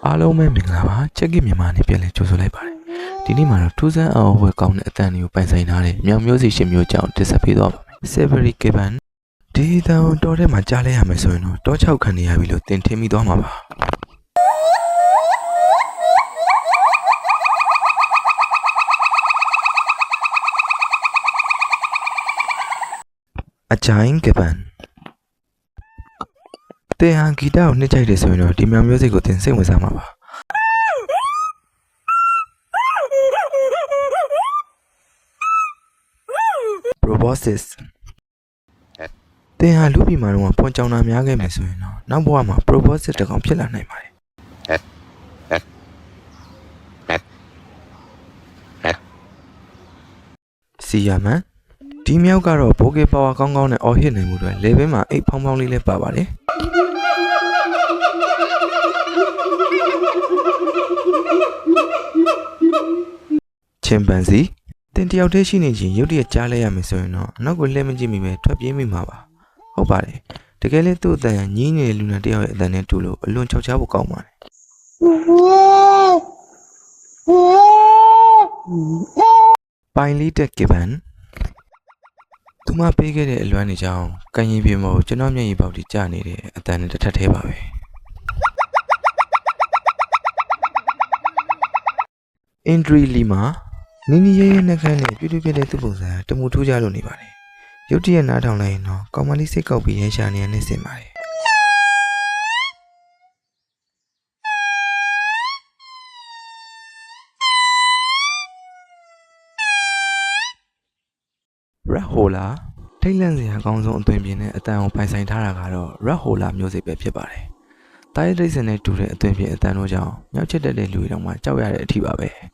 အားလုံးပဲမင်္ဂလာပါချက်ကစ်မြန်မာနဲ့ပြန်လည်ကြိုဆိုလိုက်ပါတယ်ဒီနေ့မှာတော့ထူးဆန်းအောင်ဝယ်ကောင်းတဲ့အတန်တွေကိုပိုင်ဆိုင်ထားတဲ့မြောင်မျိုးစီရှင်မျိုးကြောင့်တင်ဆက်ပေးသွားပါမယ် Savory Gibbon ဒီအတန်တော်ထဲမှာကြားလဲရမယ်ဆိုရင်တော့တော6ခန်းနေရပြီလို့သင်ထင်မိသွားမှာပါအချိုင်း Gibbonတင်ဟာဂီတကိုနှစ်ချိုက်တယ်ဆိုရင်တော့ဒီမြောင်မျိုးစိတ်ကိုသင်စိတ်ဝင်စားမှာပါProboscis တင်ဟာလူပြည်မှာတော့ဖွန်ကြောင်တာများခဲ့မယ်ဆိုရင်တော့နောက်ဘဝမှာ Proboscis တစ်ကောင်ဖြစ်လာနိုင်ပါတယ်စီယာမန်ဒီမြောက်ကတော့ဘိုးကေပါဝါကောင်းကောင်းနဲ့အော်ဟစ်နိုင်မှုတွေလေဘင်းမှာအိတ်ဖောင်းဖောင်းလေးလည်းပါပါတယ်ချင်ပန်စီတင်တယောက်တည်းရှိနေချင်းရုတ်တရက်ကြားလဲရမယ်ဆိုရင်တော့အနောက်ကိုလှည့်မကြည့်မိပဲထွက်ပြေးမိမှာပါဟုတ်ပါတယ်တကယ်လည်းသူ့အတန်ညင်းနေတဲ့လူနာတယောက်ရဲ့အတန်နဲ့တူလို့အလွန်ချောက်ချားဖို့ကောင်းပါတယ်ပိုင်လီတက်ကီဗန်သူမပေးခဲ့တဲ့အလွမ်းနေကြောင်းကံရင်ပြေမဟုတ်ကျွန်တော်မျက်ရည်ပေါက်တီကျနေတဲ့အတန်နဲ့တစ်ထပ်သေးပါပဲအင်ဒရီလီမာနီနီရဲရဲနှက်ခမ်းနဲ့ပြူးပြူးပြတဲ့သူ့ပုံစံတမှုထူးကြလို့နေပါတယ်ရုတ်တရက်နားထောင်လိုက်ရင်တော့ကောင်မလေးစိတ်ကောက်ပြီးရဲရှာနေရနေစင်ပါတယ်ရက်ဟိုလာထိတ်လန့်စရာအကောင်းဆုံးအသွင်ပြင်တဲ့အတန်ကိုပိုင်ဆိုင်ထားတာကတော့ရက်ဟိုလာမျိုးစိတ်ပဲဖြစ်ပါတယ်။တားရဒိတ်စင်နဲ့တူတဲ့အသွင်ပြင်အတန်တို့ကြောင့်မြောက်ချစ်တဲ့လူတွေတောင်မှကြောက်ရတဲ့အထိပါပဲ။